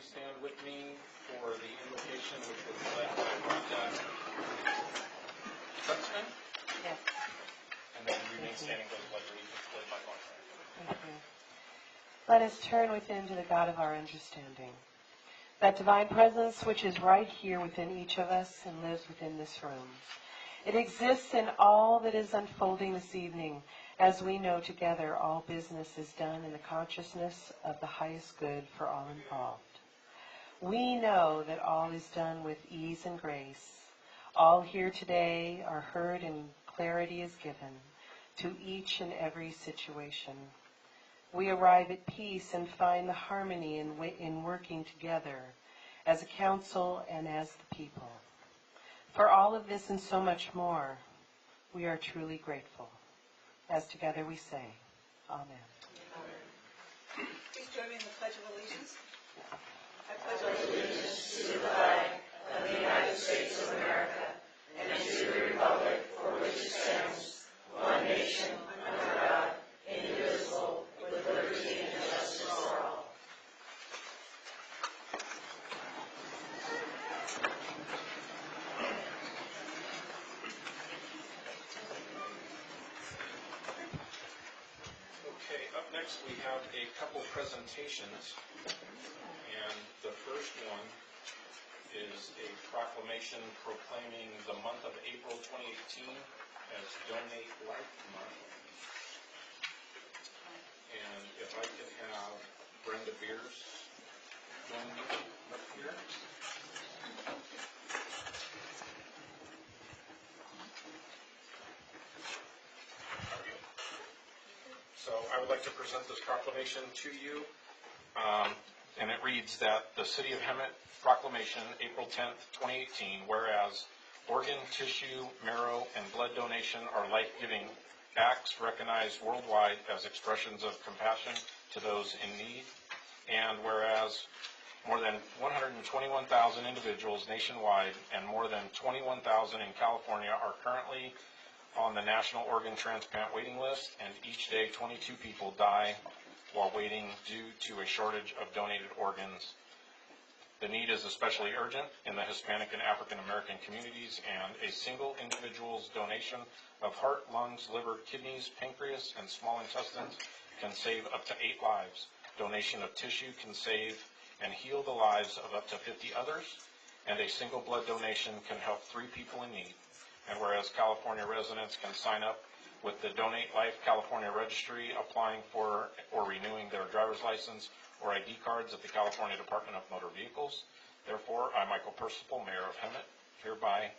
please stand with me for the invocation which was led by Rhonda Stutzman? Yes. And then remain standing for the pledge of allegiance led by Bonnie. Thank you. Let us turn within to the God of our understanding. That divine presence which is right here within each of us and lives within this room. It exists in all that is unfolding this evening, as we know together all business is done in the consciousness of the highest good for all involved. We know that all is done with ease and grace. All here today are heard and clarity is given to each and every situation. We arrive at peace and find the harmony in working together as a council and as the people. For all of this and so much more, we are truly grateful. As together we say, Amen. Amen. Please join me in the Pledge of Allegiance. I pledge allegiance to the flag of the United States of America and to the republic for which it stands, one nation, under God, indivisible, with liberty and justice for all. Okay, up next we have a couple presentations, and the first one is a proclamation proclaiming the month of April 2018 as Donate Life Month. And if I could have Brenda Beers join me up here. So I would like to present this proclamation to you, and it reads that the City of Hemet Proclamation, April 10th, 2018, whereas organ, tissue, marrow, and blood donation are life-giving acts recognized worldwide as expressions of compassion to those in need, and whereas more than 121,000 individuals nationwide and more than 21,000 in California are currently on the National Organ Transplant waiting list, and each day 22 people die while waiting due to a shortage of donated organs. The need is especially urgent in the Hispanic and African American communities, and a single individual's donation of heart, lungs, liver, kidneys, pancreas, and small intestines can save up to 8 lives. Donation of tissue can save and heal the lives of up to 50 others, and a single blood donation can help 3 people in need. And whereas California residents can sign up with the Donate Life California Registry, applying for or renewing their driver's license or ID cards at the California Department of Motor Vehicles. Therefore, I, Michael Percival, Mayor of Hemet, hereby,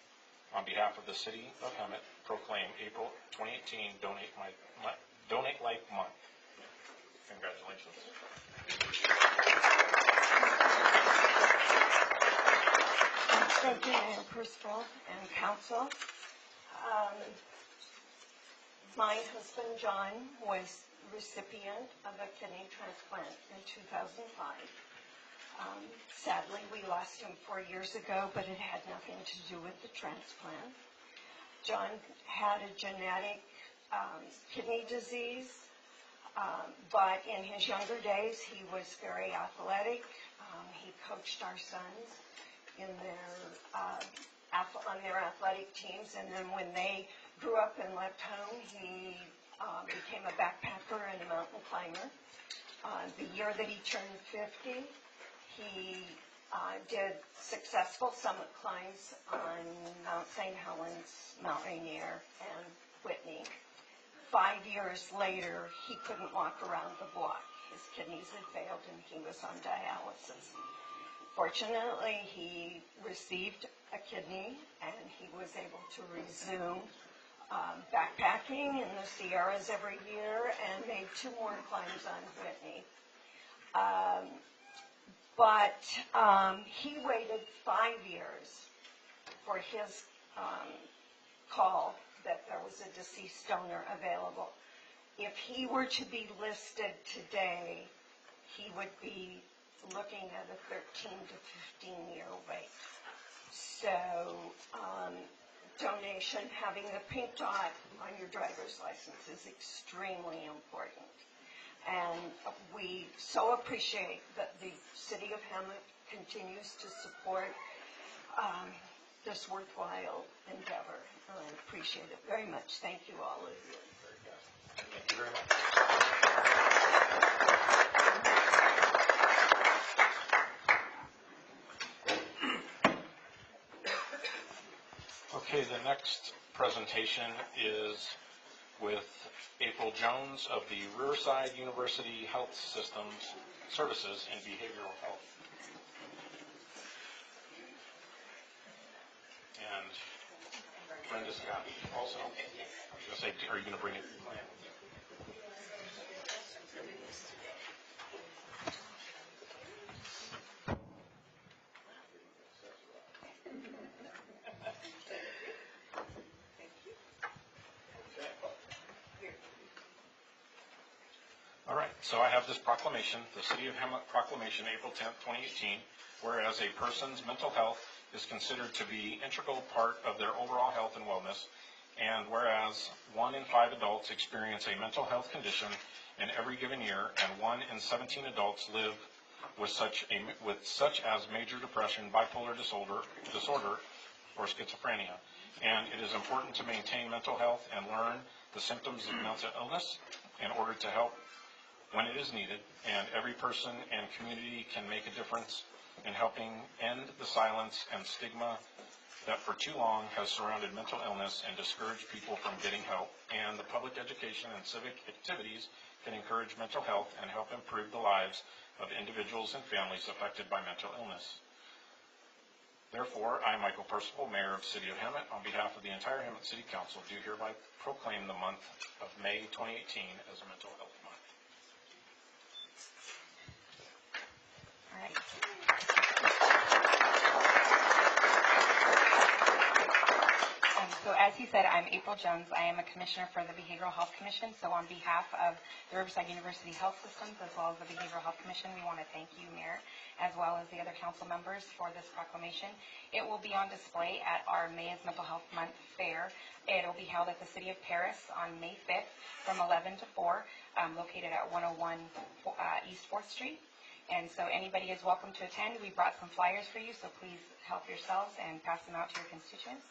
on behalf of the City of Hemet, proclaim April 2018 Donate Life Month. Congratulations. Thank you, Mayor Percival and Council. My husband, John, was recipient of a kidney transplant in 2005. Sadly, we lost him 4 years ago, but it had nothing to do with the transplant. John had a genetic kidney disease, but in his younger days, he was very athletic. He coached our sons in on their athletic teams, and then when they grew up and left home, he became a backpacker and a mountain climber. The year that he turned 50, he did successful summit climbs on Mount St. Helens, Mount Rainier, and Whitney. 5 years later, he couldn't walk around the block. His kidneys had failed and he was on dialysis. Fortunately, he received a kidney and he was able to resume backpacking in the Sierras every year and made 2 more climbs on Whitney. But he waited 5 years for his call that there was a deceased donor available. If he were to be listed today, he would be looking at a 13 to 15-year wait. So donation, having the pink dot on your driver's license is extremely important. And we so appreciate that the city of Hemet continues to support this worthwhile endeavor. I appreciate it very much. Thank you, all of you. Thank you very much. Okay, the next presentation is with April Jones of the Riverside University Health Systems Services in Behavioral Health. And Brenda Scott also. I was going to say, are you going to bring it? All right, so I have this proclamation, the City of Hemet Proclamation, April 10th, 2018, whereas a person's mental health is considered to be an integral part of their overall health and wellness, and whereas 1 in 5 adults experience a mental health condition in every given year, and 1 in 17 adults live with such as major depression, bipolar disorder, or schizophrenia. And it is important to maintain mental health and learn the symptoms of mental illness in order to help when it is needed, and every person and community can make a difference in helping end the silence and stigma that for too long has surrounded mental illness and discouraged people from getting help, and the public education and civic activities can encourage mental health and help improve the lives of individuals and families affected by mental illness. Therefore, I, Michael Percival, Mayor of the City of Hemet, on behalf of the entire Hemet City Council, do hereby proclaim the month of May 2018 as a mental health month. All right. So as he said, I'm April Jones. I am a commissioner for the Behavioral Health Commission. So on behalf of the Riverside University Health Systems, as well as the Behavioral Health Commission, we want to thank you, Mayor, as well as the other council members for this proclamation. It will be on display at our May is Mental Health Month fair. It will be held at the City of Paris on May 5th from 11 to 4, located at 101 East 4th Street. And so anybody is welcome to attend. We brought some flyers for you, so please help yourselves and pass them out to your constituents.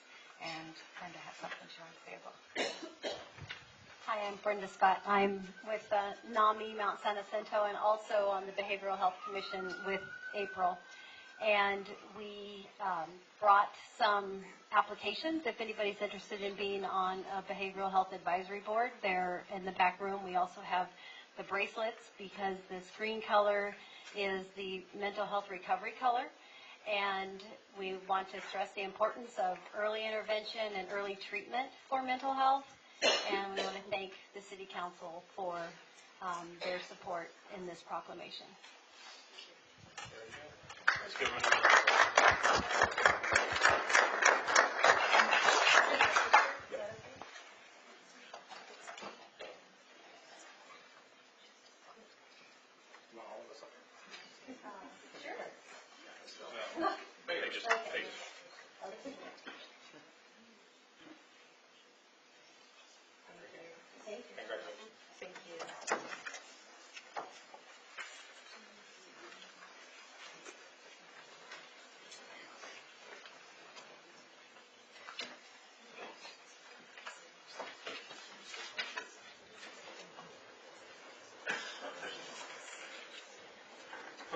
And Brenda has something she wants to say about it. Hi, I'm Brenda Scott. I'm with NAMI, Mount San Jacinto, and also on the Behavioral Health Commission with April. And we brought some applications if anybody's interested in being on a Behavioral Health Advisory Board. They're in the back room. We also have the bracelets because the screen color is the mental health recovery color. And we want to stress the importance of early intervention and early treatment for mental health. And we want to thank the City Council for their support in this proclamation. Let's give them a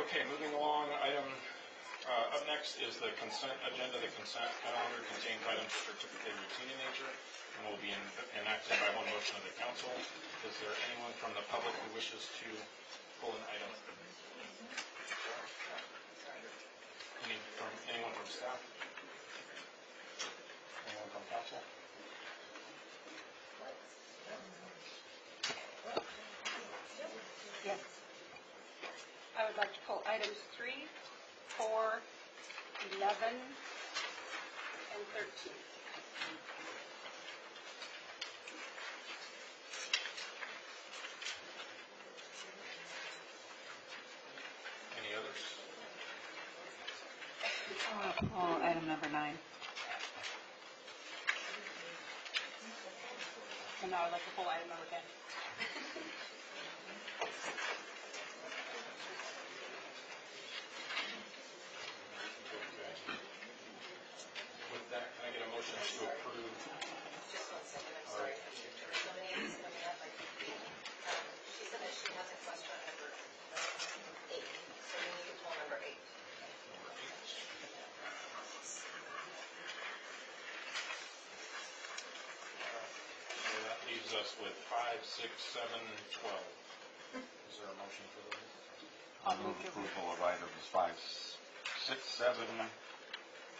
Okay, moving along, up next is the consent agenda. The consent calendar contains items that are typically routine in nature and will be enacted by one motion of the council. Is there anyone from the public who wishes to pull an item? Anyone from staff? Anyone from council? Yes. I would like to pull items 3, 4, 11, and 13. Any others? Oh, item number 9. And now I'd like to pull item number 10. pass with 5, 6, 7, 12. Is there a motion for those? I'll move approval of items 5, 6, 7,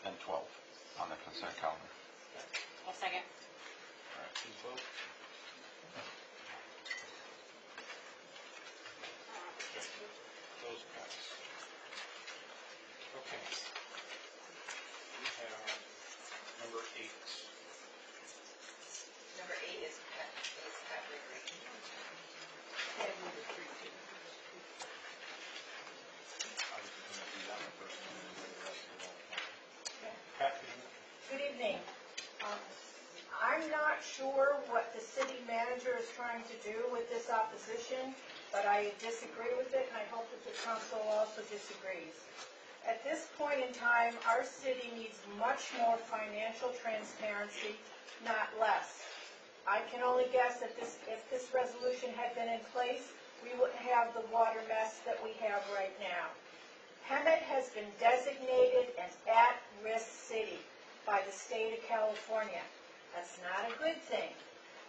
and 12 on the consent calendar. I'll second. All right, please vote. Okay, those pass. Okay. We have number 8. Number 8 is Pat Gregory. I was going to do that first and then do the rest of it. Pat, can you? Good evening. I'm not sure what the city manager is trying to do with this opposition, but I disagree with it, and I hope that the council also disagrees. At this point in time, our city needs much more financial transparency, not less. I can only guess that if this resolution had been in place, we wouldn't have the water mess that we have right now. Hemet has been designated an at-risk city by the state of California. That's not a good thing.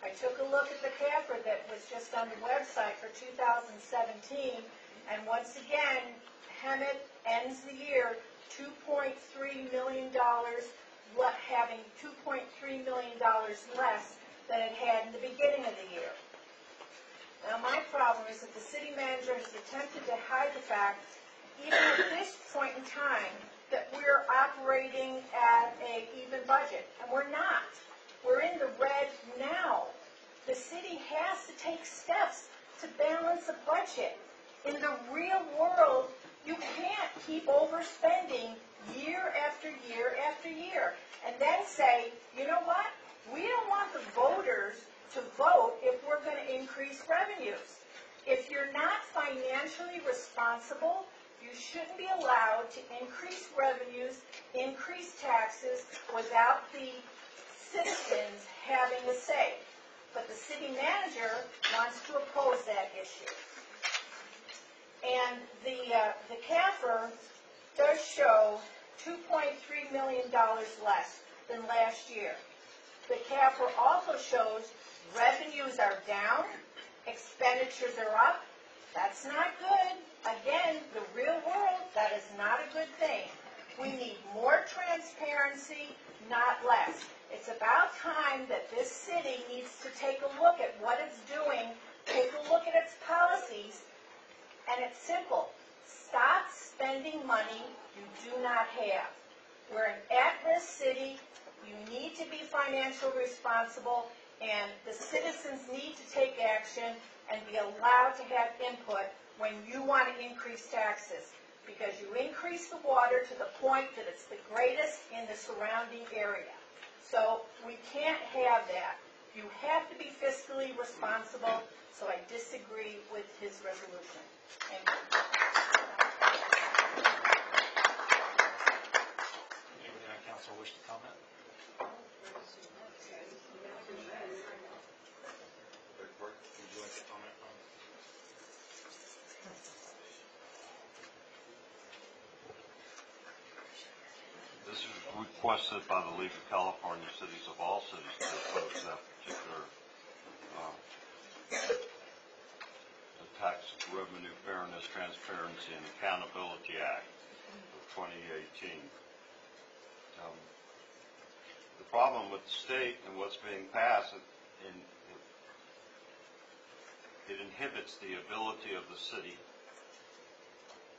I took a look at the CAFR that was just on the website for 2017, and once again, Hemet ends the year $2.3 million, having $2.3 million less than it had in the beginning of the year. Now, my problem is that the city manager has attempted to hide the fact, even at this point in time, that we're operating at an even budget, and we're not. We're in the red now. The city has to take steps to balance the budget. In the real world, you can't keep overspending year after year after year, and then say, you know what? We don't want the voters to vote if we're going to increase revenues. If you're not financially responsible, you shouldn't be allowed to increase revenues, increase taxes without the citizens having a say. But the city manager wants to oppose that issue. And the CAFR does show $2.3 million less than last year. The CAFR also shows revenues are down, expenditures are up. That's not good. Again, the real world, that is not a good thing. We need more transparency, not less. It's about time that this city needs to take a look at what it's doing, take a look at its policies, and it's simple. Stop spending money you do not have. We're an at-risk city. You need to be financially responsible, and the citizens need to take action and be allowed to have input when you want to increase taxes, because you increase the water to the point that it's the greatest in the surrounding area. So we can't have that. You have to be fiscally responsible, so I disagree with his resolution. Thank you. Anybody on council wish to comment? Would you like to comment on? This is requested by the League of California Cities of all cities to oppose that particular the Tax Revenue Fairness, Transparency, and Accountability Act of 2018. The problem with the state and what's being passed, it inhibits the ability of the city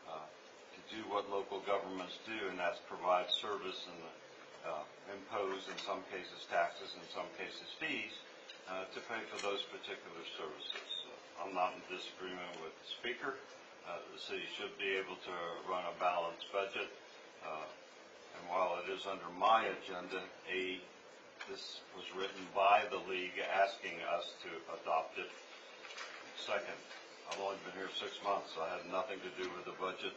to do what local governments do, and that's provide service and impose, in some cases, taxes, in some cases, fees, to pay for those particular services. I'm not in disagreement with the speaker. The city should be able to run a balanced budget. And while it is under my agenda, this was written by the league asking us to adopt it. Second, I've only been here 6 months, so I had nothing to do with the budget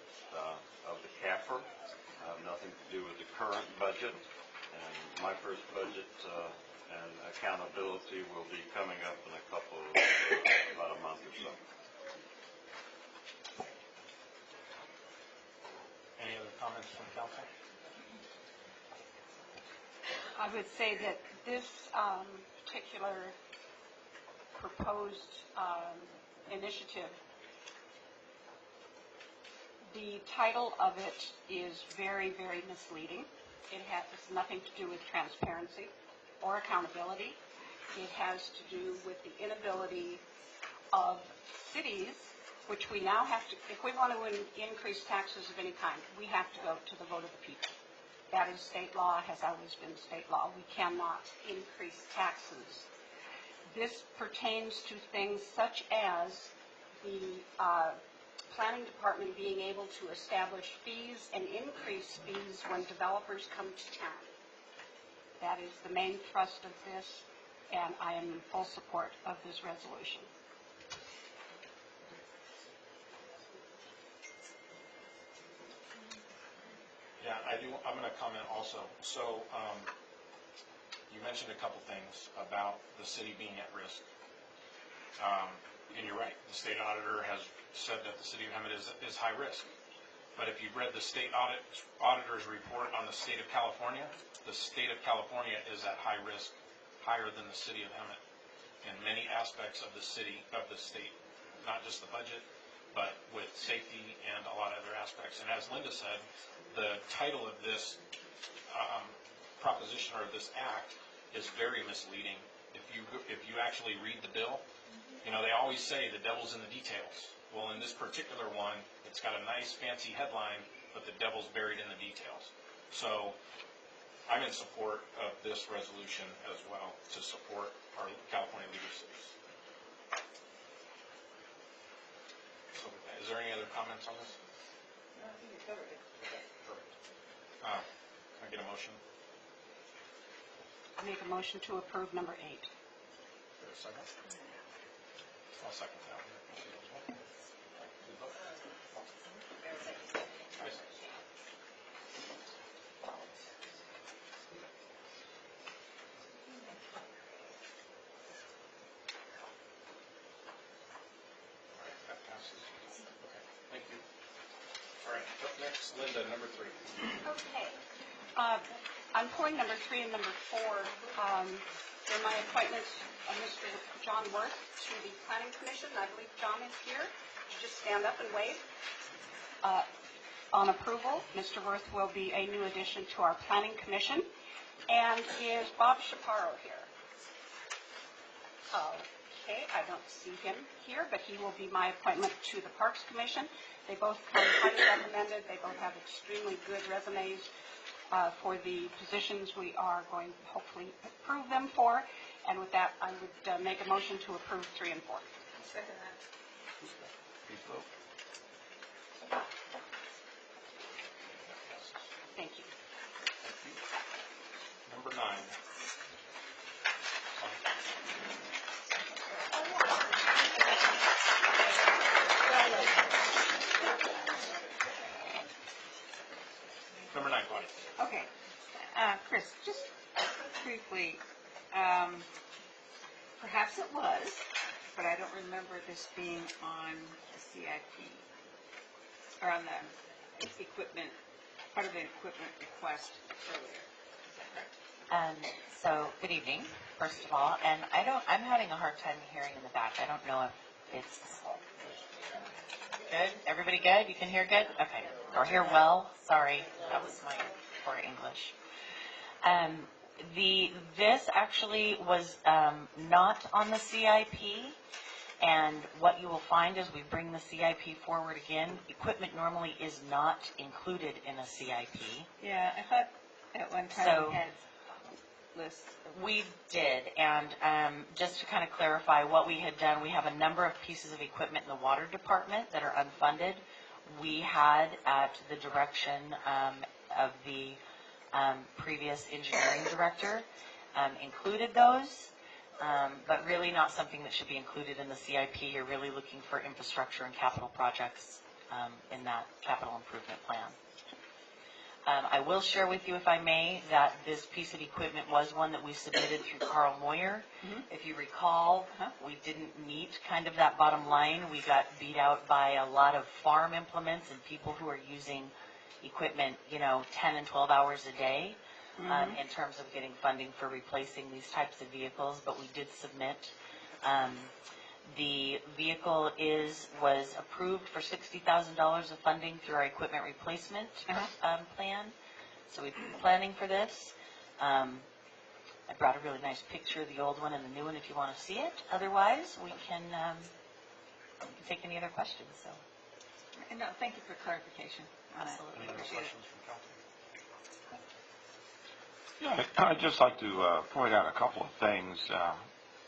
of the CAFR. I have nothing to do with the current budget. And my first budget and accountability will be coming up in about a month or so. Any other comments from council? I would say that this particular proposed initiative. The title of it is very, very misleading. It has nothing to do with transparency or accountability. It has to do with the inability of cities, which we now have to, if we want to increase taxes of any kind, we have to go to the vote of the people. That is state law, has always been state law. We cannot increase taxes. This pertains to things such as the planning department being able to establish fees and increase fees when developers come to town. That is the main thrust of this, and I am in full support of this resolution. Yeah, I'm going to comment also. So you mentioned a couple things about the city being at risk. And you're right, the state auditor has said that the city of Hemet is high risk. But if you've read the state auditor's report on the state of California is at high risk, higher than the city of Hemet in many aspects of the state, not just the budget, but with safety and a lot of other aspects. And as Linda said, the title of this proposition or this act is very misleading. If you actually read the bill, you know, they always say the devil's in the details. Well, in this particular one, it's got a nice fancy headline, but the devil's buried in the details. So I'm in support of this resolution as well, to support our California leader cities. So is there any other comments on this? No, I think you covered it. Okay, perfect. Can I get a motion? I make a motion to approve number 8. Is there a second? I'll second that one. That passes. Okay, thank you. All right, up next, Linda, number 3. Okay. I'm pulling number 3 and number 4. They're my appointments of Mr. John Worth to the Planning Commission. I believe John is here. Just stand up and wave. On approval, Mr. Worth will be a new addition to our Planning Commission. And is Bob Chaparro here? Okay, I don't see him here, but he will be my appointment to the Parks Commission. They both come highly recommended. They both have extremely good resumes for the positions we are going to hopefully approve them for. And with that, I would make a motion to approve 3 and 4. Second that. Please vote. Thank you. Thank you. Number 9. Number 9, Claudia. Okay. Chris, just briefly, perhaps it was, but I don't remember this being on the CIP, or on the equipment, part of the equipment request earlier. Is that correct? So, good evening, first of all, and I'm having a hard time hearing in the back. I don't know if it's good. Everybody good? You can hear good? Okay. Or hear well? Sorry, that was my poor English. This actually was not on the CIP, and what you will find as we bring the CIP forward again, equipment normally is not included in a CIP. Yeah, I thought at one time So- we had lists. We did, and just to kind of clarify what we had done, we have a number of pieces of equipment in the water department that are unfunded. We had, at the direction of the previous engineering director, included those, but really not something that should be included in the CIP. You're really looking for infrastructure and capital projects in that capital improvement plan. I will share with you, if I may, that this piece of equipment was one that we submitted through Carl Moyer. If you recall, we didn't meet kind of that bottom line. We got beat out by a lot of farm implements and people who are using equipment, 10 and 12 hours a day in terms of getting funding for replacing these types of vehicles. But we did submit The vehicle was approved for $60,000 of funding through our equipment replacement plan. So we've been planning for this. I brought a really nice picture of the old one and the new one if you want to see it. Otherwise, we can take any other questions. So, No, thank you for clarification on that. Any other Appreciate it. questions from council? Yeah, I'd just like to point out a couple of things,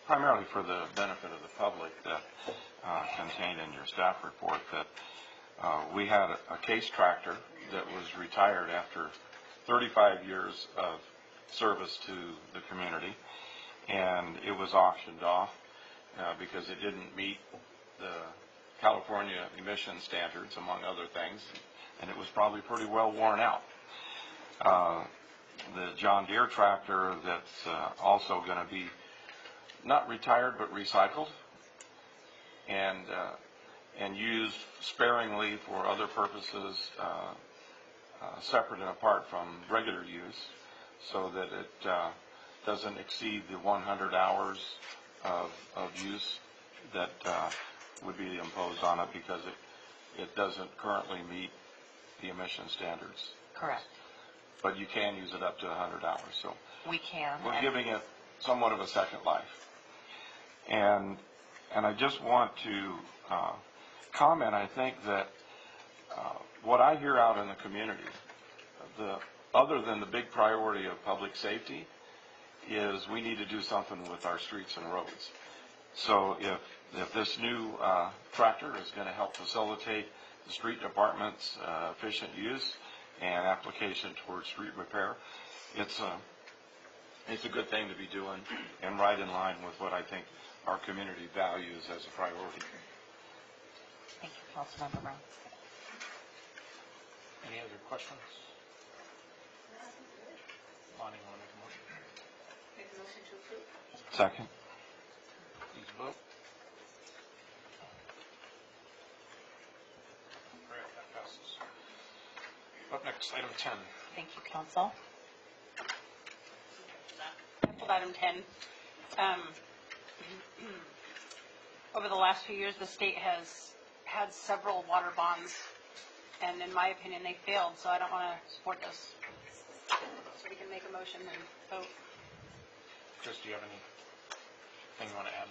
primarily for the benefit of the public, that contained in your staff report. That we had a case tractor that was retired after 35 years of service to the community, and it was auctioned off because it didn't meet the California emission standards, among other things, and it was probably pretty well worn out. The John Deere tractor that's also going to be not retired but recycled and used sparingly for other purposes, separate and apart from regular use, so that it doesn't exceed the 100 hours of use that would be imposed on it, because it doesn't currently meet the emission standards. correct. But you can use it up to 100 hours. So We can. we're giving it somewhat of a second life. And I just want to comment, I think that what I hear out in the community, other than the big priority of public safety, is we need to do something with our streets and roads. So if this new tractor is going to help facilitate the street department's efficient use and application towards street repair, it's a good thing to be doing, and right in line with what I think our community values as a priority. Thank you, Councilmember Brown. Any other questions? Lonnie, want to make a motion? Make a motion to approve. Second. Please vote. All right, that passes. Up next, item 10. Thank you, Council. With item 10, over the last few years, the state has had several water bonds, and in my opinion, they failed, so I don't want to support this. So we can make a motion and vote. Chris, do you have anything you want to add?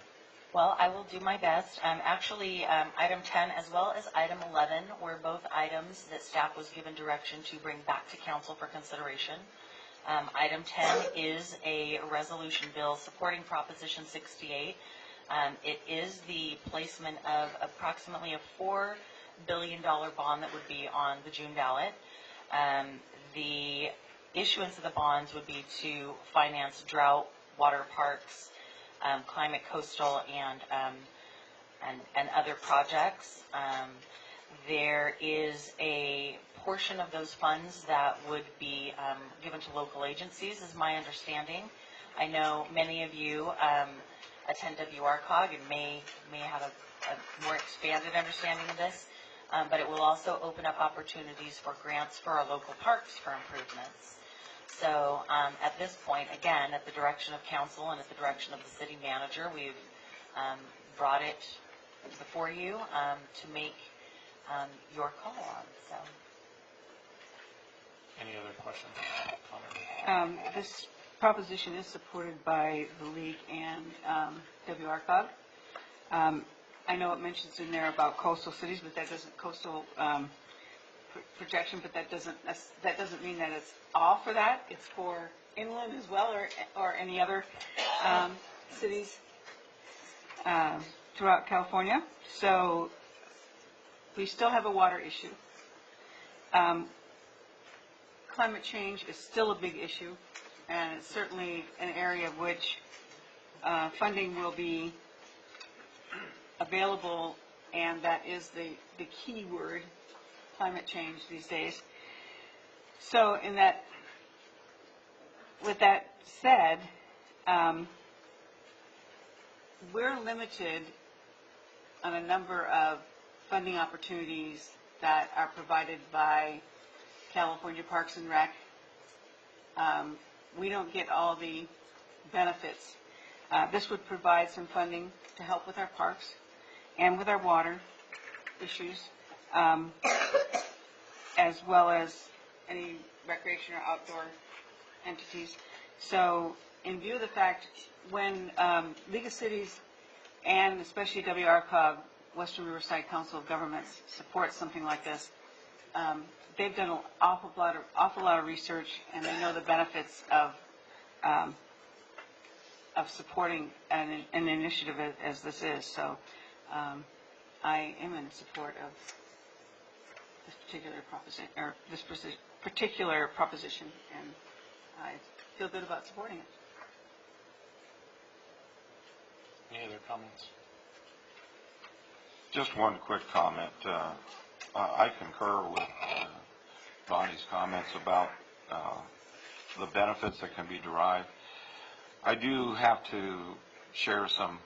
Well, I will do my best. Actually, item 10 as well as item 11 were both items that staff was given direction to bring back to council for consideration. Item 10 is a resolution bill supporting Proposition 68. It is the placement of approximately a $4 billion bond that would be on the June ballot. The issuance of the bonds would be to finance drought, water parks, climate coastal, and other projects. There is a portion of those funds that would be given to local agencies, is my understanding. I know many of you attend WRCOG and may have a more expanded understanding of this, but it will also open up opportunities for grants for our local parks for improvements. So at this point, again, at the direction of council and at the direction of the city manager, we've brought it before you to make your call on. So, Any other questions? Comments? This proposition is supported by the League and WRCOG. I know it mentions in there about coastal cities, but that doesn't coastal projection, but that doesn't mean that it's all for that. It's for inland as well, or any other cities throughout California. So we still have a water issue. Climate change is still a big issue, and it's certainly an area of which funding will be available, and that is the key word, climate change these days. So with that said, we're limited on a number of funding opportunities that are provided by California Parks and Rec. We don't get all the benefits. This would provide some funding to help with our parks and with our water issues, as well as any recreation or outdoor entities. So in view of the fact, when League of Cities and especially WRCOG, Western Riverside Council of Governments, supports something like this, they've done an awful lot of research, and they know the benefits of supporting an initiative as this is. So I am in support of this particular proposition, and I feel good about supporting it. Any other comments? Just one quick comment. I concur with Bonnie's comments about the benefits that can be derived. I do have to share some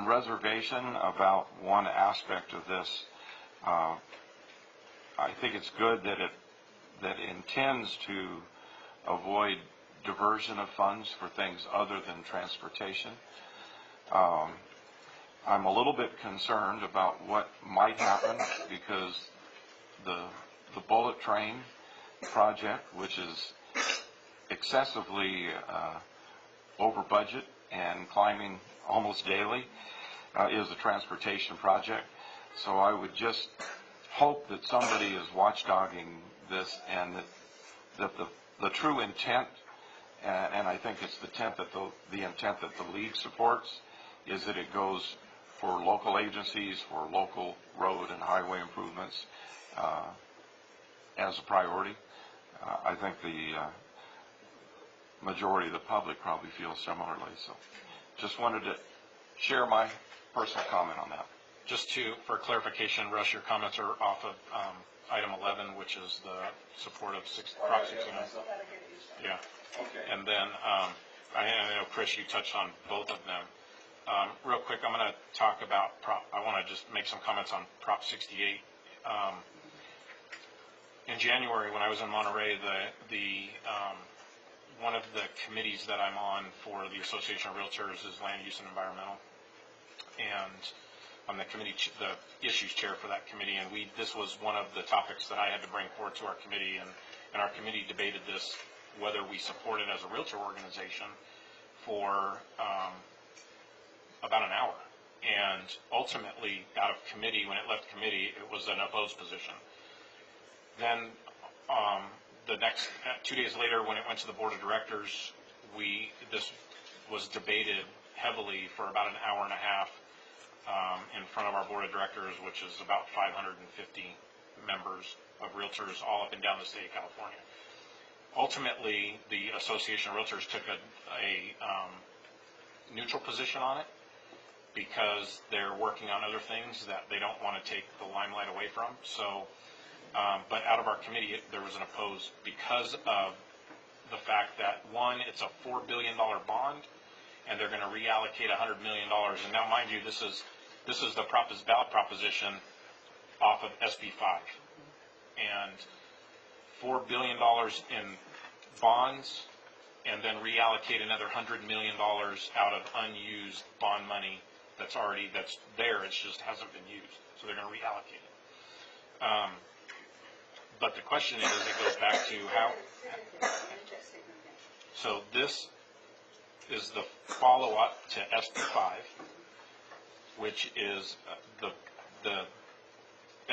reservation about one aspect of this. I think it's good that it intends to avoid diversion of funds for things other than transportation. I'm a little bit concerned about what might happen because the bullet train project, which is excessively over budget and climbing almost daily, is a transportation project. So I would just hope that somebody is watchdogging this, and that the true intent, and I think it's the intent that the League supports, is that it goes for local agencies, for local road and highway improvements as a priority. I think the majority of the public probably feels similarly. So just wanted to share my personal comment on that. Just for clarification, Russ, your comments are off of item 11, which is the support of Prop 69. Yeah. Okay. And then I know, Chris, you touched on both of them. Real quick, I'm going to talk about I want to just make some comments on Prop 68. In January, when I was in Monterey, one of the committees that I'm on for the Association of Realtors is Land Use and Environmental, and I'm the issues chair for that committee. And this was one of the topics that I had to bring forward to our committee, and our committee debated this, whether we support it as a realtor organization, for about an hour. And ultimately, out of committee, when it left committee, it was an opposed position. Then the next 2 days later, when it went to the board of directors, this was debated heavily for about an hour and a half in front of our board of directors, which is about 550 members of realtors all up and down the state of California. Ultimately, the Association of Realtors took a neutral position on it, because they're working on other things that they don't want to take the limelight away from. So, but out of our committee, there was an opposed, because of the fact that, one, it's a $4 billion bond, and they're going to reallocate $100 million. And now, mind you, this is the ballot proposition off of SB 5. And $4 billion in bonds, and then reallocate another $100 million out of unused bond money that's there. It just hasn't been used, so they're going to reallocate it. But the question is, it goes back to how. So this is the follow-up to SB 5, which is the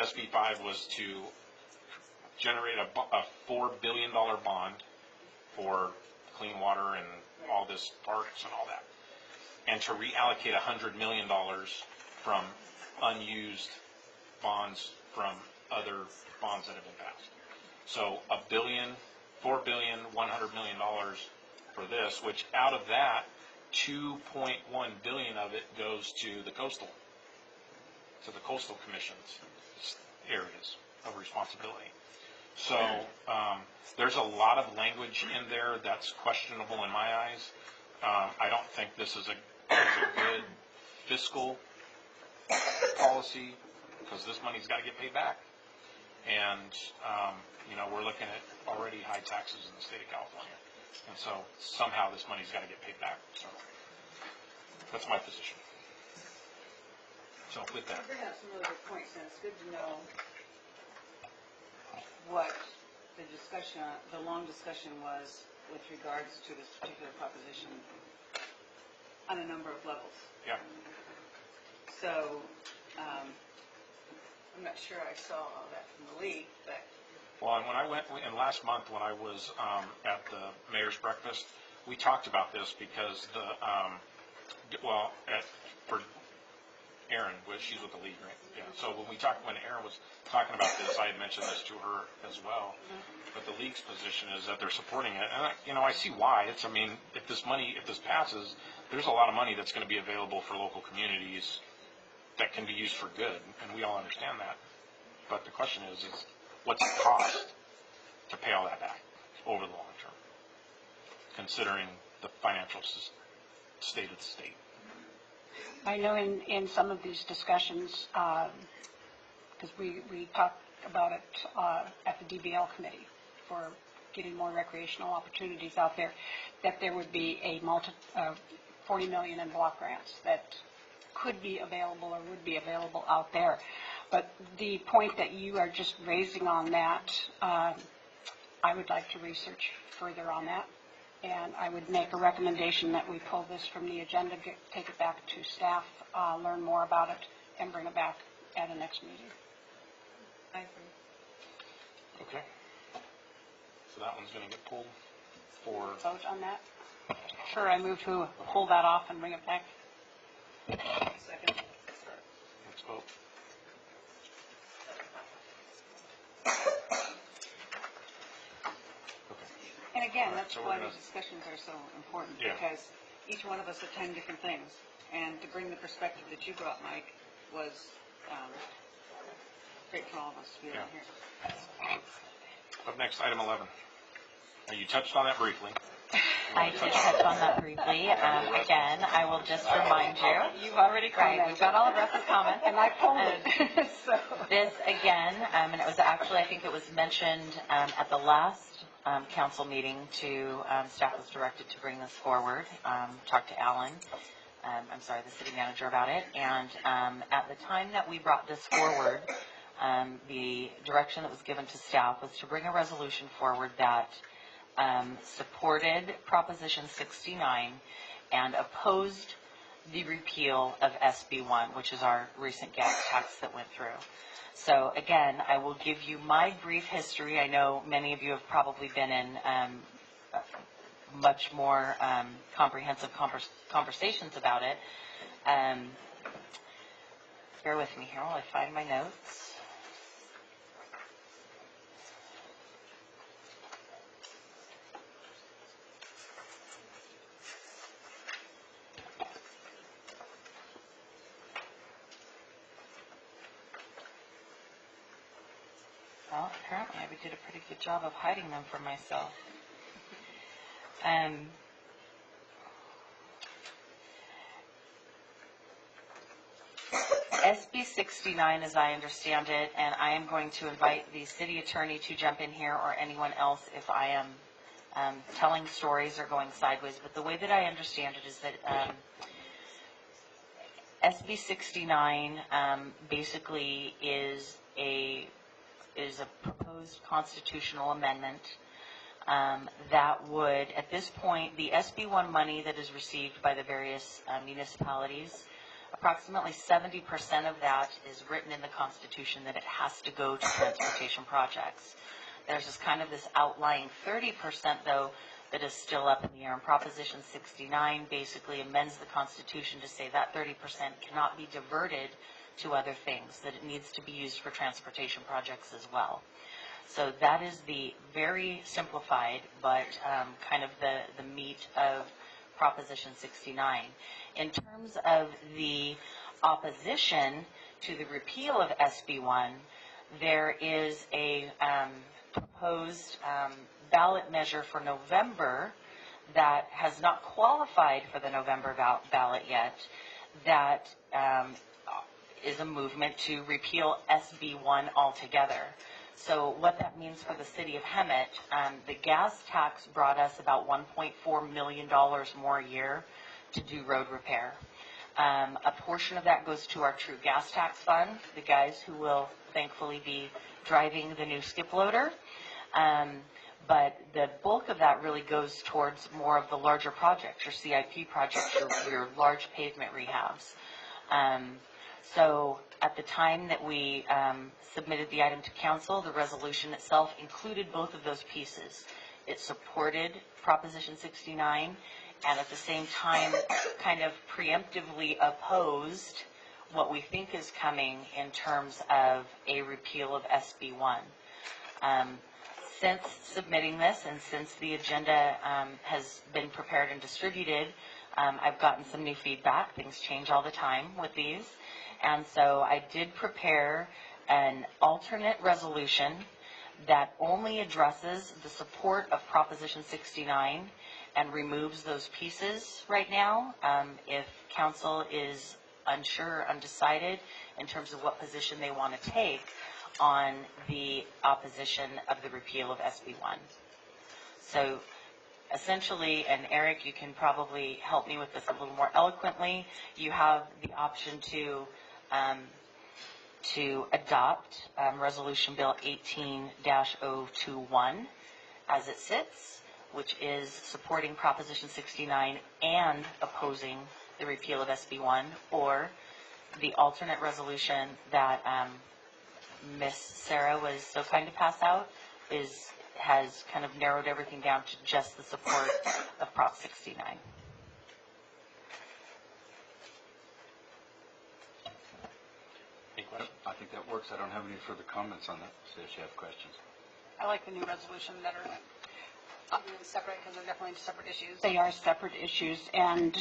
SB 5 was to generate a $4 billion bond for clean water and all this parks and all that, and to reallocate $100 million from unused bonds from other bonds that have been passed. So $4 billion, $100 million for this, which out of that, 2.1 billion of it goes to the coastal commissions areas of responsibility. So there's a lot of language in there that's questionable in my eyes. I don't think this is a good fiscal policy, because this money's got to get paid back. And, we're looking at already high taxes in the state of California. And so somehow this money's got to get paid back. So That's my position. So with that, You bring up some really good points, and it's good to know what the discussion, the long discussion was with regards to this particular proposition on a number of levels. yeah. So, I'm not sure I saw all that from the league, but Well, and when I went, and last month when I was at the mayor's breakfast, we talked about this because for Erin, she's with the league, right? Yeah. So when Erin was talking about this, I had mentioned this to her as well. But the league's position is that they're supporting it, and I see why. If this passes, there's a lot of money that's going to be available for local communities that can be used for good, and we all understand that. But the question is what's the cost to pay all that back over the long term, considering the financial state of the state? I know in some of these discussions, because we talked about it at the DBL committee for getting more recreational opportunities out there, that there would be a $40 million in block grants that could be available or would be available out there. But the point that you are just raising on that, I would like to research further on that. And I would make a recommendation that we pull this from the agenda, take it back to staff, learn more about it, and bring it back at the next meeting. I agree. Okay. So that one's going to get pulled for... Vote on that? Sure, I move to pull that off and bring it back. second. Let's vote. And again, that's So we're why gonna- these discussions are so important, Yeah. because each one of us are 10 different things. And to bring the perspective that you brought, Mike, was great for all of us to be able to hear. Up next, item 11. Now, you touched on that briefly. I did touch on that briefly. Again, I will just remind you. You've already Right, we've got all of Russ's comments. And I pulled it, so. This again, and it was actually, I think it was mentioned at the last council meeting to, staff was directed to bring this forward, talk to Alan, the city manager about it. And at the time that we brought this forward, the direction that was given to staff was to bring a resolution forward that supported Proposition 69 and opposed the repeal of SB1, which is our recent gas tax that went through. So again, I will give you my brief history. I know many of you have probably been in much more comprehensive conversations about it. Bear with me here while I find my notes. Well, apparently I did a pretty good job of hiding them from myself. SB 69, as I understand it, and I am going to invite the city attorney to jump in here or anyone else if I am telling stories or going sideways, but the way that I understand it is that SB 69 basically is a proposed constitutional amendment that would, at this point, the SB1 money that is received by the various municipalities, approximately 70% of that is written in the Constitution that it has to go to transportation projects. There's just kind of this outlying 30%, though, that is still up in the air. And Proposition 69 basically amends the Constitution to say that 30% cannot be diverted to other things, that it needs to be used for transportation projects as well. So that is the very simplified, but kind of the meat of Proposition 69. In terms of the opposition to the repeal of SB1, there is a proposed ballot measure for November that has not qualified for the November ballot yet, that is a movement to repeal SB1 altogether. So what that means for the city of Hemet, the gas tax brought us about $1.4 million more a year to do road repair. A portion of that goes to our true gas tax fund, the guys who will thankfully be driving the new skip loader. But the bulk of that really goes towards more of the larger projects, your CIP projects, your large pavement rehabs. So at the time that we submitted the item to council, the resolution itself included both of those pieces. It supported Proposition 69 and at the same time kind of preemptively opposed what we think is coming in terms of a repeal of SB 1. Since submitting this and since the agenda has been prepared and distributed, I've gotten some new feedback. Things change all the time with these. And so I did prepare an alternate resolution that only addresses the support of Proposition 69 and removes those pieces right now. If council is unsure, undecided in terms of what position they want to take on the opposition of the repeal of SB 1. So essentially, and Eric, you can probably help me with this a little more eloquently, you have the option to adopt Resolution Bill 18-021 as it sits, which is supporting Proposition 69 and opposing the repeal of SB 1, or the alternate resolution that Miss Sarah was so kind to pass out has kind of narrowed everything down to just the support of Prop 69. Any questions? I think that works. I don't have any further comments on that. So if you have questions. I like the new resolution better. Separate, because they're definitely separate issues. They are separate issues, and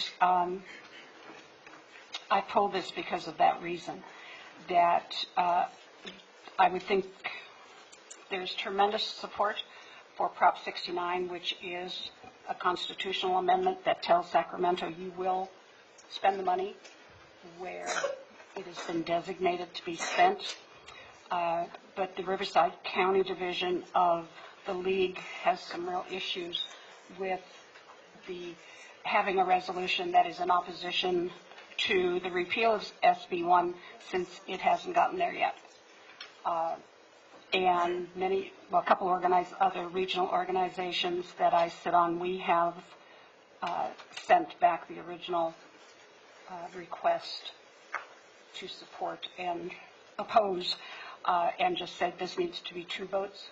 I pulled this because of that reason, that I would think there's tremendous support for Prop 69, which is a constitutional amendment that tells Sacramento you will spend the money where it has been designated to be spent. But the Riverside County Division of the League has some real issues with having a resolution that is in opposition to the repeal of SB 1 since it hasn't gotten there yet. And a couple other regional organizations that I sit on, we have sent back the original request to support and oppose, and just said this needs to be 2 votes,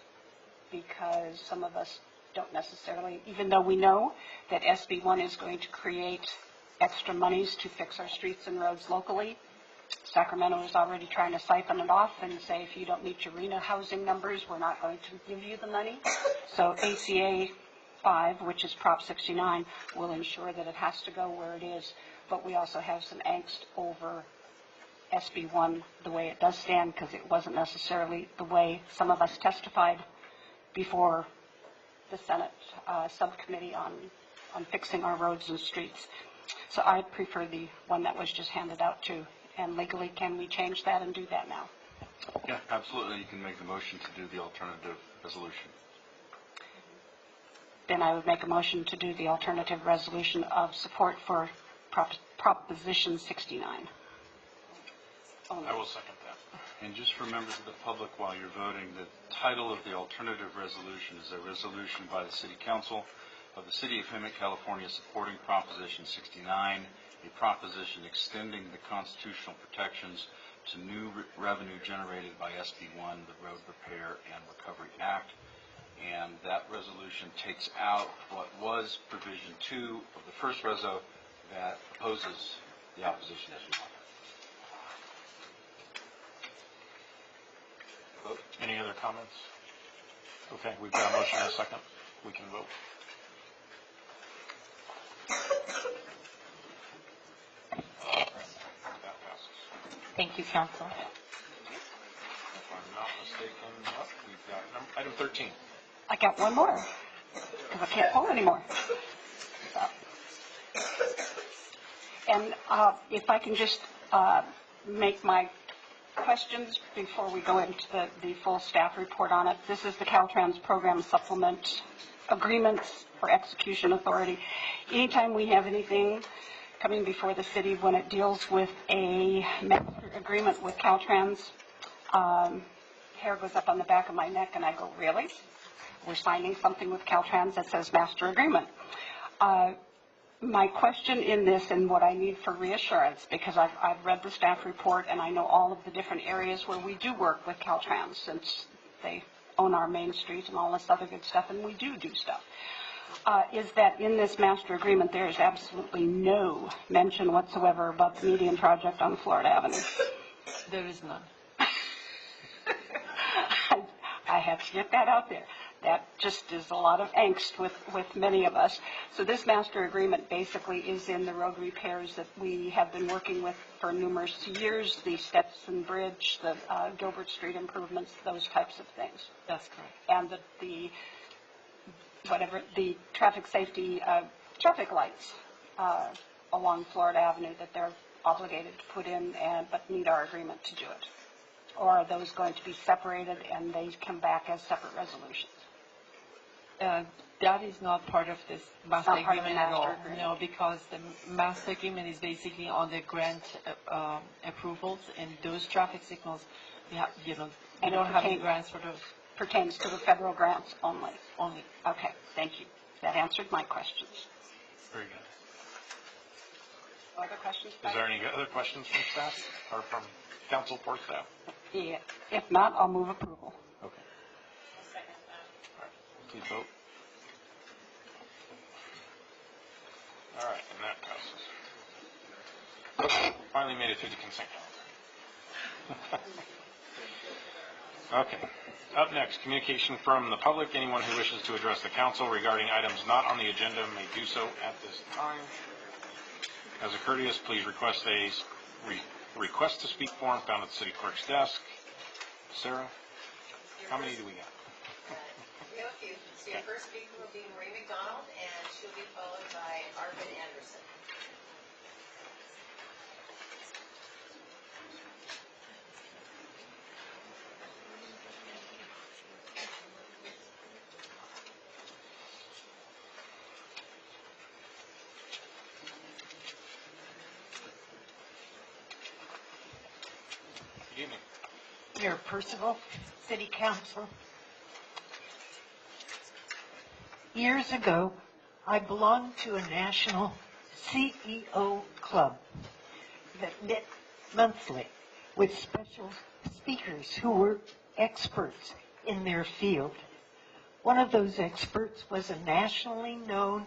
because some of us don't necessarily, even though we know that SB 1 is going to create extra monies to fix our streets and roads locally, Sacramento is already trying to siphon it off and say, if you don't meet your RHNA housing numbers, we're not going to give you the money. So ACA 5, which is Prop 69, will ensure that it has to go where it is. But we also have some angst over SB 1, the way it does stand, because it wasn't necessarily the way some of us testified before the Senate subcommittee on fixing our roads and streets. So I prefer the one that was just handed out to. And legally, can we change that and do that now? Yeah, absolutely. You can make the motion to do the alternative resolution. Then I would make a motion to do the alternative resolution of support for Proposition 69. I will second that. And just for members of the public, while you're voting, the title of the alternative resolution is a resolution by the City Council of the City of Hemet, California, supporting Proposition 69, a proposition extending the constitutional protections to new revenue generated by SB 1, the Road Repair and Recovery Act. And that resolution takes out what was Provision 2 of the first reso that opposes the opposition SB 1. Vote. Any other comments? Okay, we've got a motion and a second. We can vote. That passes. Thank you, council. If I'm not mistaken, we've got item 13. I got one more, because I can't pull anymore. And if I can just make my questions before we go into the full staff report on it. This is the Caltrans Program Supplement Agreements for Execution Authority. Anytime we have anything coming before the city when it deals with a master agreement with Caltrans. Hair goes up on the back of my neck and I go, really? We're signing something with Caltrans that says master agreement. My question in this and what I need for reassurance, because I've read the staff report and I know all of the different areas where we do work with Caltrans since they own our main street and all this other good stuff, and we do stuff, is that in this master agreement there is absolutely no mention whatsoever about the median project on Florida Avenue. There is none. I have to get that out there. That just is a lot of angst with many of us. So this master agreement basically is in the road repairs that we have been working with for numerous years, the Stetson Bridge, the Gilbert Street improvements, those types of things. That's correct. And the traffic safety, traffic lights along Florida Avenue that they're obligated to put in but need our agreement to do it. Or are those going to be separated and they come back as separate resolutions? That is not part of this master Not part of the agreement at all. master agreement. No, because the master agreement is basically on the grant approvals, and those traffic signals, we have, we And don't it have any pertains- grants for those. Pertains to the federal grants only. Only. Okay, thank you. That answered my questions. Very good. Other questions? Is there any other questions from staff or from council for staff? Yeah. If not, I'll move approval. Okay. Please vote. All right, and that passes. Finally made it through the consent calendar. Okay. Up next, communication from the public. Anyone who wishes to address the council regarding items not on the agenda may do so at this time. As a courteous, please request a request to speak form found at the city clerk's desk. Sarah, how many do we got? We have a few. So your first speaker will be Marie McDonald, and she'll be followed by Arvin Anderson. Good evening. Mayor Percival, City Council. Years ago, I belonged to a national CEO club that met monthly with special speakers who were experts in their field. One of those experts was a nationally known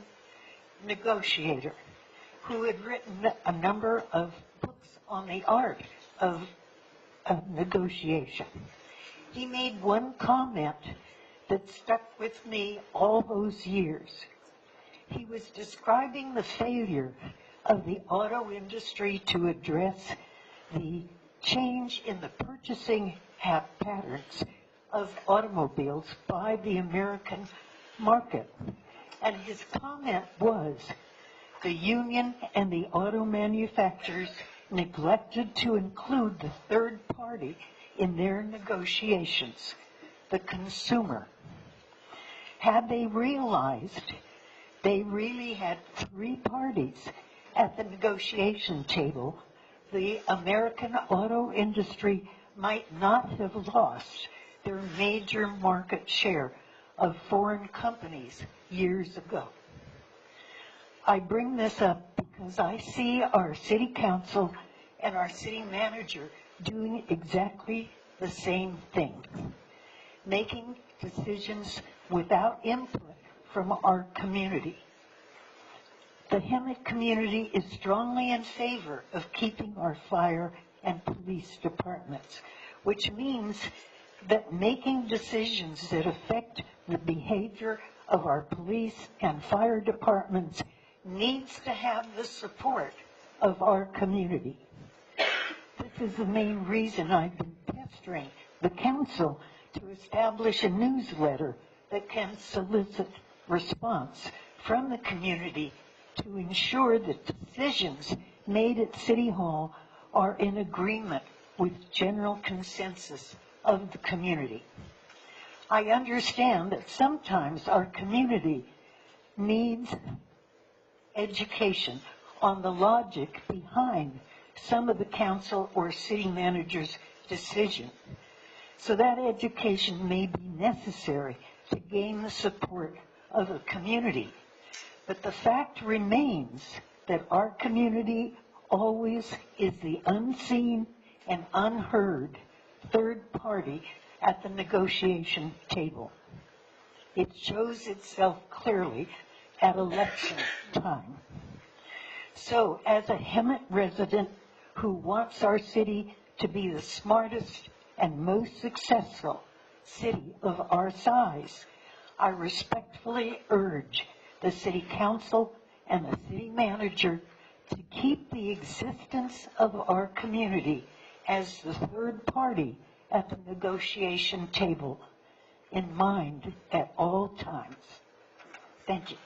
negotiator who had written a number of books on the art of negotiation. He made one comment that stuck with me all those years. He was describing the failure of the auto industry to address the change in the purchasing patterns of automobiles by the American market. And his comment was, the union and the auto manufacturers neglected to include the third party in their negotiations, the consumer. Had they realized they really had three parties at the negotiation table, the American auto industry might not have lost their major market share of foreign companies years ago. I bring this up because I see our city council and our city manager doing exactly the same thing, making decisions without input from our community. The Hemet community is strongly in favor of keeping our fire and police departments, which means that making decisions that affect the behavior of our police and fire departments needs to have the support of our community. This is the main reason I've been pestering the council to establish a newsletter that can solicit response from the community to ensure that decisions made at City Hall are in agreement with general consensus of the community. I understand that sometimes our community needs education on the logic behind some of the council or city manager's decision. So that education may be necessary to gain the support of a community. But the fact remains that our community always is the unseen and unheard third party at the negotiation table. It shows itself clearly at election time. So, as a Hemet resident who wants our city to be the smartest and most successful city of our size, I respectfully urge the city council and the city manager to keep the existence of our community as the third party at the negotiation table in mind at all times. Thank you.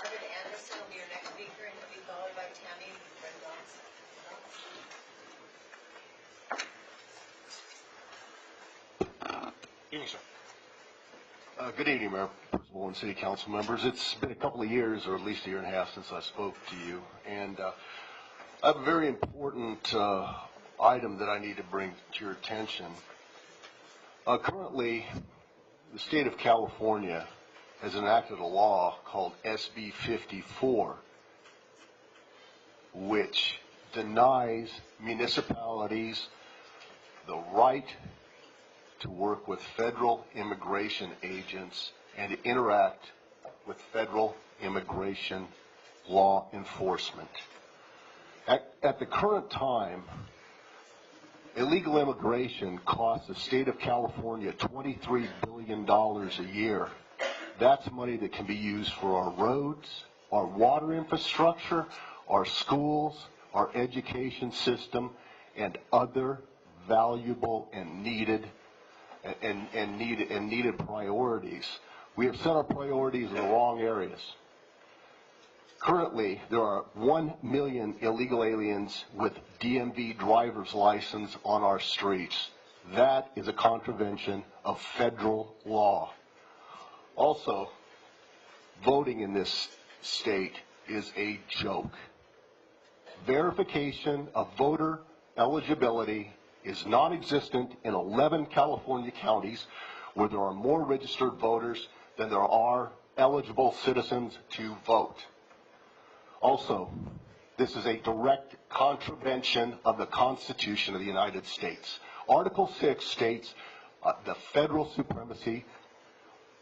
Arvid Anderson will be your next speaker, and he'll be followed by Tammy Rendonce. Evening, sir. Good evening, Mayor Percival and City Council members. It's been a couple of years, or at least a year and a half, since I spoke to you, and I have a very important item that I need to bring to your attention. Currently, the state of California has enacted a law called SB 54, which denies municipalities the right to work with federal immigration agents and to interact with federal immigration law enforcement. At the current time, illegal immigration costs the state of California $23 billion a year. That's money that can be used for our roads, our water infrastructure, our schools, our education system, and other valuable and needed priorities. We have set our priorities in the wrong areas. Currently, there are 1 million illegal aliens with DMV driver's license on our streets. That is a contravention of federal law. Also, voting in this state is a joke. Verification of voter eligibility is non-existent in 11 California counties where there are more registered voters than there are eligible citizens to vote. Also, this is a direct contravention of the Constitution of the United States. Article 6 states the federal supremacy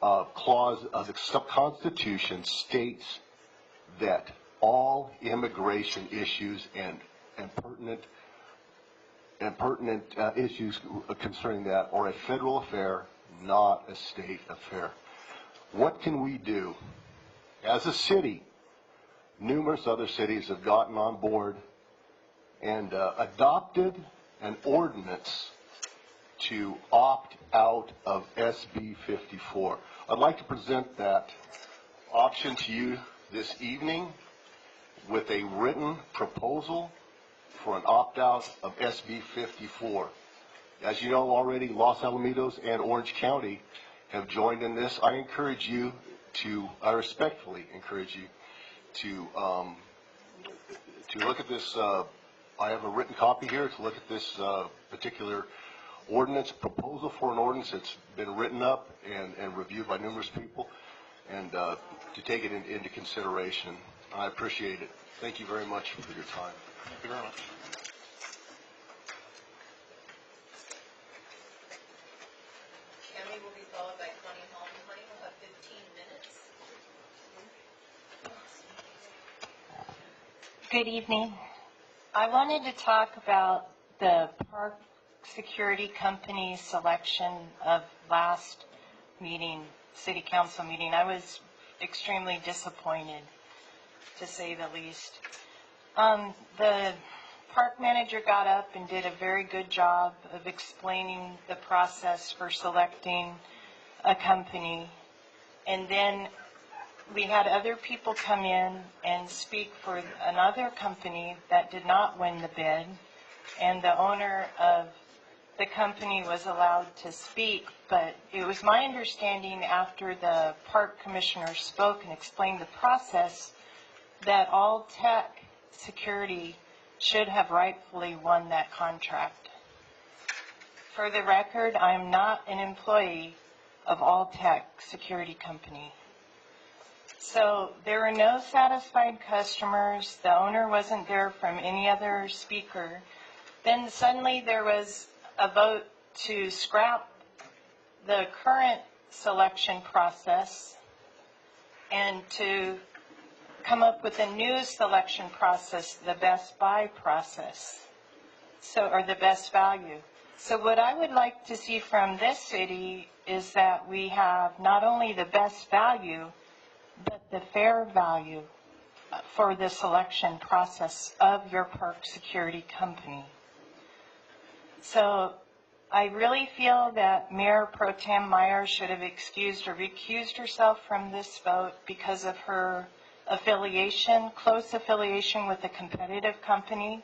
clause of the Constitution states that all immigration issues and pertinent issues concerning that are a federal affair, not a state affair. What can we do? As a city, numerous other cities have gotten on board and adopted an ordinance to opt out of SB 54. I'd like to present that option to you this evening with a written proposal for an opt-out of SB 54. As you know already, Los Alamitos and Orange County have joined in this. I respectfully encourage you to look at this. I have a written copy here to look at this particular ordinance, proposal for an ordinance that's been written up and reviewed by numerous people, and to take it into consideration. I appreciate it. Thank you very much for your time. Thank you very much. Tammy will be followed by Connie Hall. Connie will have 15 minutes. Good evening. I wanted to talk about the park security company selection of last meeting, city council meeting. I was extremely disappointed, to say the least. The park manager got up and did a very good job of explaining the process for selecting a company. And then we had other people come in and speak for another company that did not win the bid. And the owner of the company was allowed to speak, but it was my understanding after the park commissioner spoke and explained the process that All Tech Security should have rightfully won that contract. For the record, I am not an employee of All Tech Security Company. So there were no satisfied customers. The owner wasn't there from any other speaker. Then suddenly there was a vote to scrap the current selection process and to come up with a new selection process, the best buy process, or the best value. So what I would like to see from this city is that we have not only the best value, but the fair value for the selection process of your park security company. So I really feel that Mayor Pro Tem Meyer should have excused or recused herself from this vote because of her affiliation, close affiliation with a competitive company,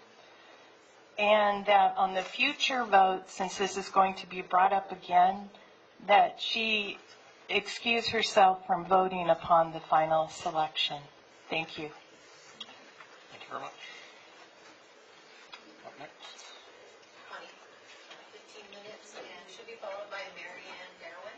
and that on the future vote, since this is going to be brought up again, that she excuse herself from voting upon the final selection. Thank you. Thank you very much. Up next. Connie, 15 minutes, and she'll be followed by Mary Ann Darwin.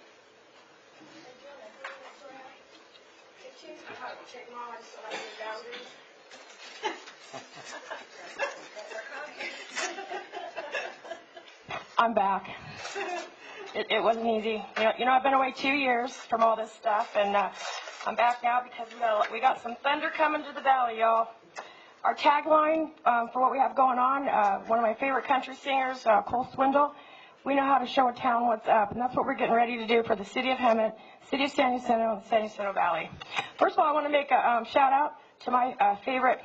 I'm back. It wasn't easy. You know, I've been away 2 years from all this stuff, and I'm back now because we got some thunder coming to the valley, y'all. Our tagline for what we have going on, one of my favorite country singers, Cole Swindle, we know how to show a town what's up, and that's what we're getting ready to do for the city of Hemet, city of San Jacinto, and San Jacinto Valley. First of all, I want to make a shout out to my favorite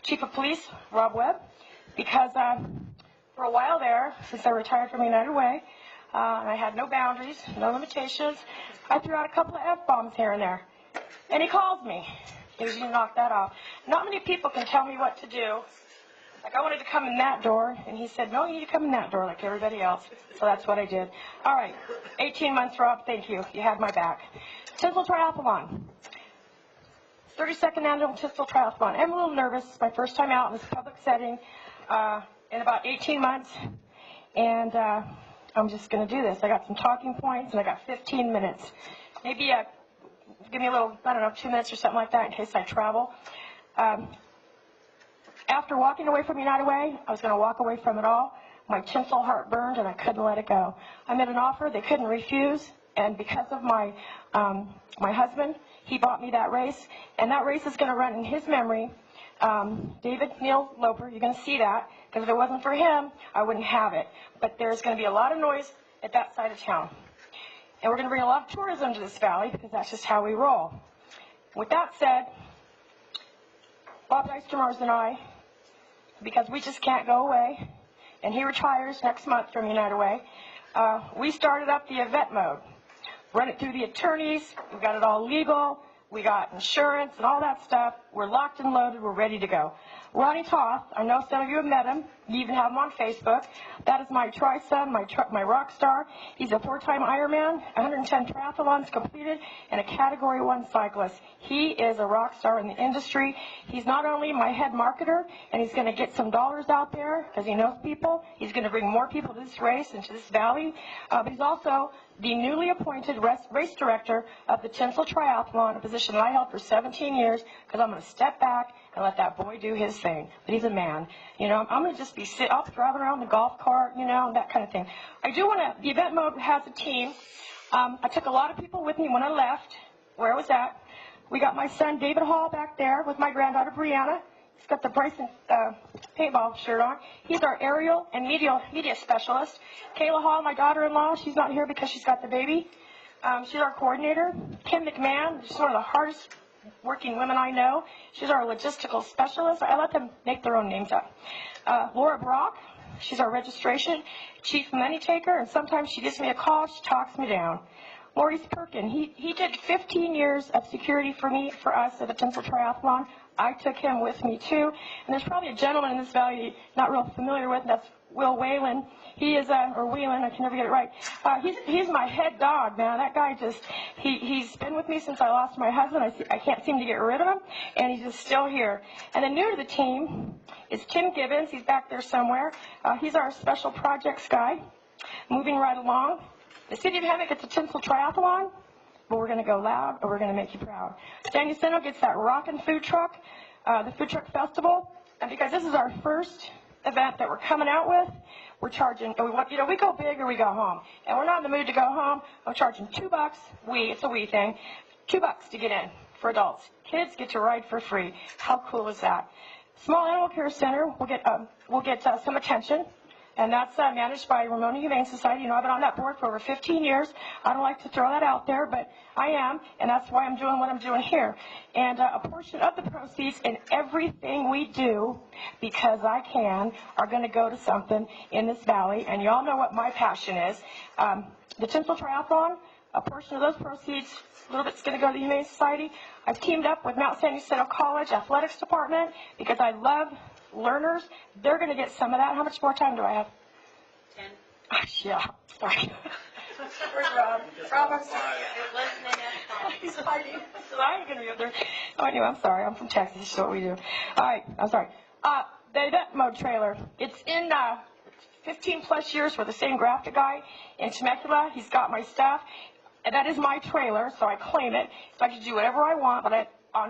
chief of police, Rob Webb, because for a while there, since I retired from United Way, and I had no boundaries, no limitations, I threw out a couple of F-bombs here and there. And he calls me. He was going to knock that off. Not many people can tell me what to do. Like, I wanted to come in that door, and he said, no, you need to come in that door like everybody else. So that's what I did. All right, 18 months, Rob, thank you. You had my back. Tinsel Triathlon. 32nd Annual Tinsel Triathlon. I'm a little nervous. It's my first time out in this public setting in about 18 months. And I'm just going to do this. I got some talking points, and I got 15 minutes. Maybe give me a little, 2 minutes or something like that in case I travel. After walking away from United Way, I was going to walk away from it all. My tinsel heart burned, and I couldn't let it go. I made an offer they couldn't refuse, and because of my husband, he bought me that race, and that race is going to run in his memory. David Neil Loper, you're going to see that, because if it wasn't for him, I wouldn't have it. But there's going to be a lot of noise at that side of town. And we're going to bring a lot of tourism to this valley, because that's just how we roll. With that said, Bob Dystermars and I, because we just can't go away, and he retires next month from United Way, we started up the event mode. Run it through the attorneys, we got it all legal, we got insurance and all that stuff. We're locked and loaded, we're ready to go. Ronnie Toth, I know some of you have met him, you even have him on Facebook. That is my tri-son, my rock star. He's a 4-time Ironman, 110 triathlons completed, and a Category 1 cyclist. He is a rock star in the industry. He's not only my head marketer, and he's going to get some dollars out there because he knows people. He's going to bring more people to this race and to this valley. But he's also the newly appointed race director of the Tinsel Triathlon, a position that I held for 17 years, because I'm going to step back and let that boy do his thing. But he's a man. You know, I'm going to just be driving around the golf cart, you know, that kind of thing. I do want to, the event mode has a team. I took a lot of people with me when I left, where I was at. We got my son David Hall back there with my granddaughter Brianna. He's got the Bryson paintball shirt on. He's our aerial and media specialist. Kayla Hall, my daughter-in-law, she's not here because she's got the baby. She's our coordinator. Kim McMahon, she's one of the hardest working women I know. She's our logistical specialist. I let them make their own names up. Laura Brock, she's our registration chief money taker, and sometimes she gives me a call, she talks me down. Maurice Perkin, he did 15 years of security for us at the Tinsel Triathlon. I took him with me too. And there's probably a gentleman in this valley you're not real familiar with, that's Will Whalen. He is, or Whelan, I can never get it right. He's my head dog, man. That guy just, he's been with me since I lost my husband. I can't seem to get rid of him, and he's just still here. And then new to the team is Tim Gibbons. He's back there somewhere. He's our special projects guy. Moving right along. The City of Hemet gets a tinsel triathlon, but we're going to go loud, or we're going to make you proud. San Jacinto gets that rockin' food truck, the Food Truck Festival, and because this is our first event that we're coming out with, we're charging, we go big or we go home. And we're not in the mood to go home. I'm charging $2. It's a we thing. $2 to get in for adults. Kids get to ride for free. How cool is that? Small Animal Care Center will get some attention. And that's managed by Ramona Humane Society. I've been on that board for over 15 years. I don't like to throw that out there, but I am, and that's why I'm doing what I'm doing here. And a portion of the proceeds in everything we do, because I can, are going to go to something in this valley. And you all know what my passion is. The Tinsel Triathlon, a portion of those proceeds, a little bit's going to go to the Humane Society. I've teamed up with Mount San Jacinto College Athletics Department because I love learners. They're going to get some of that. How much more time do I have? 10. Yeah. Sorry. Where's Rob? Rob, I'm sorry. He's hiding. I ain't going to be up there. Oh, anyway, I'm sorry. I'm from Texas. This is what we do. All right. I'm sorry. The event mode trailer. It's in 15 plus years for the same graphic guy in Temecula. He's got my stuff. And that is my trailer, so I claim it. So I can do whatever I want, but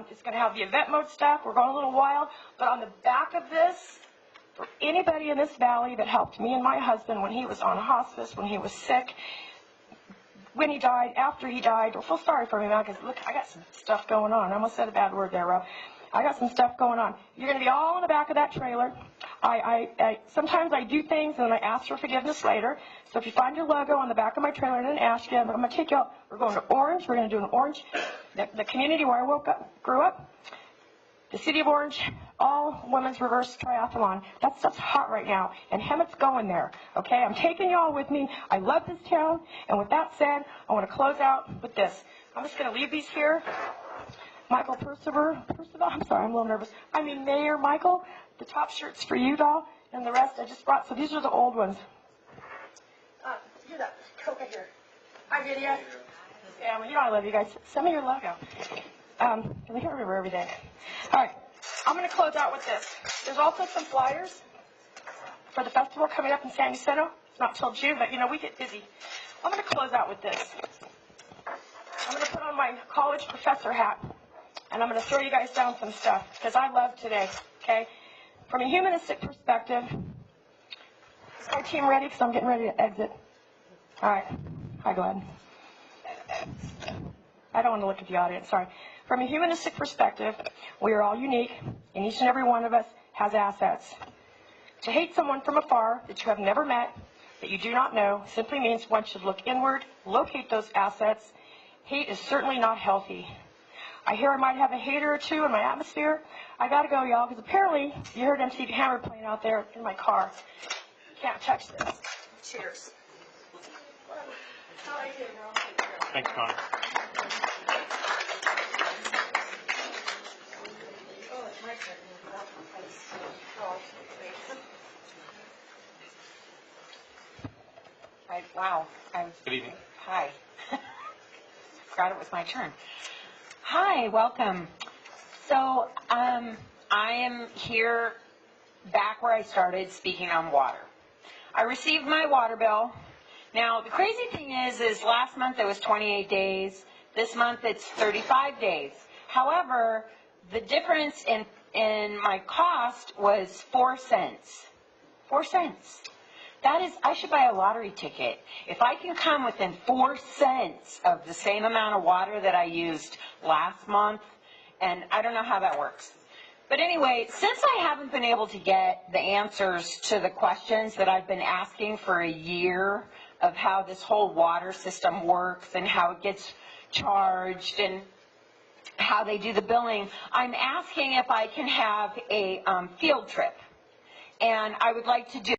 it's going to have the event mode stuff. We're going a little wild. But on the back of this, for anybody in this valley that helped me and my husband when he was on hospice, when he was sick, when he died, after he died, I feel sorry for me now because, look, I got some stuff going on. I almost said a bad word there, Rob. I got some stuff going on. You're going to be all in the back of that trailer. Sometimes I do things and then I ask for forgiveness later. So if you find your logo on the back of my trailer, I didn't ask you, I'm going to take you out. We're going to Orange. We're going to do an Orange. The community where I grew up, the City of Orange, all women's reverse triathlon. That stuff's hot right now, and Hemet's going there. Okay, I'm taking you all with me. I love this town, and with that said, I want to close out with this. I'm just going to leave these here. Michael Percival, I'm sorry, I'm a little nervous. Mayor Michael, the top shirt's for you, doll, and the rest I just brought. So these are the old ones. You're that Coca here. Hi, Gideon. Yeah, well, I love you guys. Send me your logo. I can't remember everything. All right, I'm going to close out with this. There's also some flyers for the festival coming up in San Jacinto. It's not till June, but we get busy. I'm going to close out with this. I'm going to put on my college professor hat, and I'm going to throw you guys down some stuff because I love today. Okay, from a humanistic perspective, is my team ready? Because I'm getting ready to exit. All right. Hi, Glenn. I don't want to look at the audience, sorry. From a humanistic perspective, we are all unique, and each and every one of us has assets. To hate someone from afar that you have never met, that you do not know, simply means one should look inward, locate those assets. Hate is certainly not healthy. I hear I might have a hater or two in my atmosphere. I gotta go, y'all, because apparently you heard MC Hammer playing out there in my car. Can't touch this. Cheers. Thanks, Connor. Wow. Good evening. Hi. Forgot it was my turn. Hi, welcome. So, I am here back where I started speaking on water. I received my water bill. Now, the crazy thing is last month it was 28 days. This month it's 35 days. However, the difference in my cost was 4 cents. 4 cents. That is, I should buy a lottery ticket. If I can come within 4 cents of the same amount of water that I used last month, and I don't know how that works. But anyway, since I haven't been able to get the answers to the questions that I've been asking for a year of how this whole water system works and how it gets charged and how they do the billing, I'm asking if I can have a field trip. And I would like to do